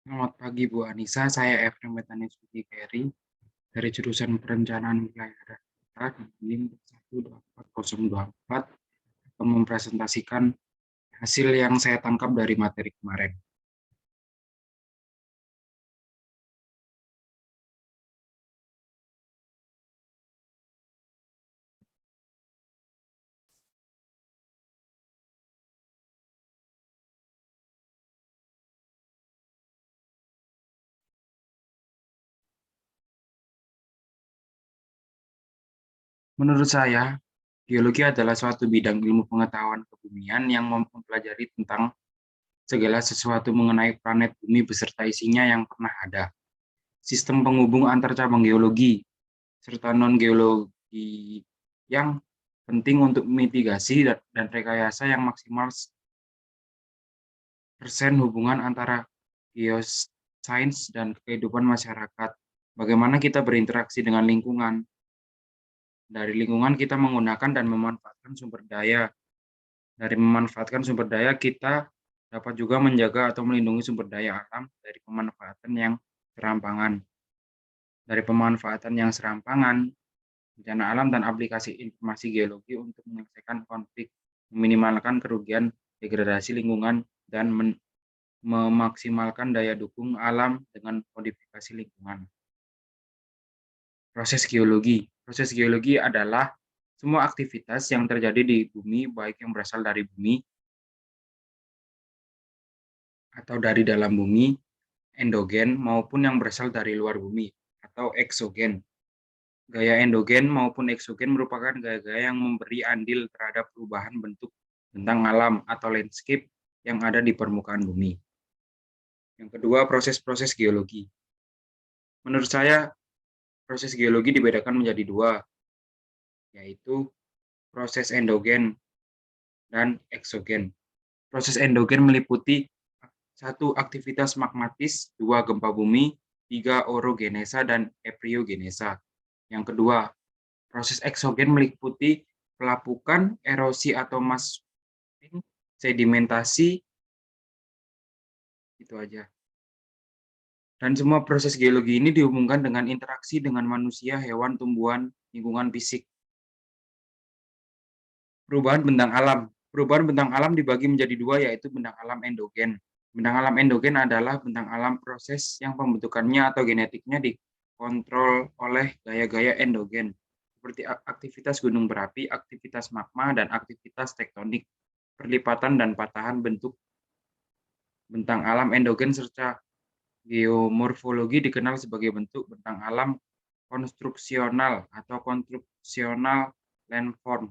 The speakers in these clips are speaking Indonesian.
Selamat pagi Bu Anissa, saya Efrem Betanis Ferry dari jurusan Perencanaan Wilayah dan Kota di NIM 124.024 akan mempresentasikan hasil yang saya tangkap dari materi kemarin. Menurut saya, geologi adalah suatu bidang ilmu pengetahuan kebumian yang mempelajari tentang segala sesuatu mengenai planet bumi beserta isinya yang pernah ada. Sistem penghubung antar cabang geologi serta non-geologi yang penting untuk mitigasi dan rekayasa yang maksimal persen hubungan antara geosains dan kehidupan masyarakat. Bagaimana kita berinteraksi dengan lingkungan. Dari lingkungan kita menggunakan dan memanfaatkan sumber daya. Dari memanfaatkan sumber daya kita dapat juga menjaga atau melindungi sumber daya alam dari pemanfaatan yang serampangan. Dari pemanfaatan yang serampangan, bencana alam dan aplikasi informasi geologi untuk menyelesaikan konflik, meminimalkan kerugian degradasi lingkungan, dan memaksimalkan daya dukung alam dengan modifikasi lingkungan. Proses geologi. Proses geologi adalah semua aktivitas yang terjadi di bumi, baik yang berasal dari bumi atau dari dalam bumi, endogen, maupun yang berasal dari luar bumi atau eksogen. Gaya endogen maupun eksogen merupakan gaya-gaya yang memberi andil terhadap perubahan bentuk bentang alam atau landscape yang ada di permukaan bumi. Yang kedua, proses-proses geologi. Menurut saya, proses geologi dibedakan menjadi dua, yaitu proses endogen dan eksogen. Proses endogen meliputi satu aktivitas magmatis, dua gempa bumi, tiga orogenesa dan epriogenesa. Yang kedua, proses eksogen meliputi pelapukan, erosi atau mass sedimentasi, itu aja. Dan semua proses geologi ini dihubungkan dengan interaksi dengan manusia, hewan, tumbuhan, lingkungan fisik. Perubahan bentang alam. Perubahan bentang alam dibagi menjadi dua, yaitu bentang alam endogen. Bentang alam endogen adalah bentang alam proses yang pembentukannya atau genetiknya dikontrol oleh gaya-gaya endogen, seperti aktivitas gunung berapi, aktivitas magma, dan aktivitas tektonik, perlipatan dan patahan bentuk bentang alam endogen serta geomorfologi dikenal sebagai bentuk bentang alam konstruksional atau konstruksional landform.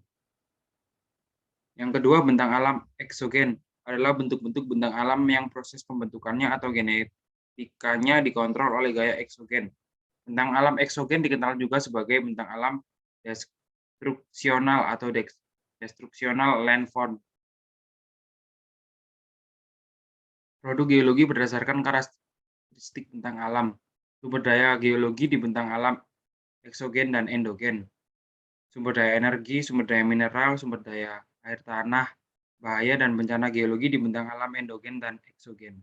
Yang kedua, bentang alam eksogen adalah bentuk-bentuk bentang alam yang proses pembentukannya atau genetikanya dikontrol oleh gaya eksogen. Bentang alam eksogen dikenal juga sebagai bentang alam destruksional atau destruksional landform. Produk geologi berdasarkan karakteristik bentang alam. Sumber daya geologi di bentang alam eksogen dan endogen. Sumber daya energi, sumber daya mineral, sumber daya air tanah, bahaya dan bencana geologi di bentang alam endogen dan eksogen.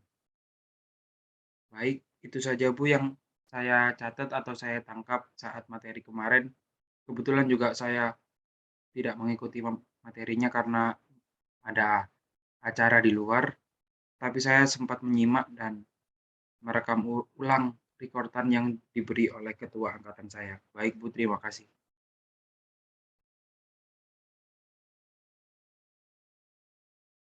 Baik, itu saja Bu yang saya catat atau saya tangkap saat materi kemarin. Kebetulan juga saya tidak mengikuti materinya karena ada acara di luar, tapi saya sempat menyimak dan merekam ulang rekordan yang diberi oleh ketua angkatan saya. Baik Bu, terima kasih.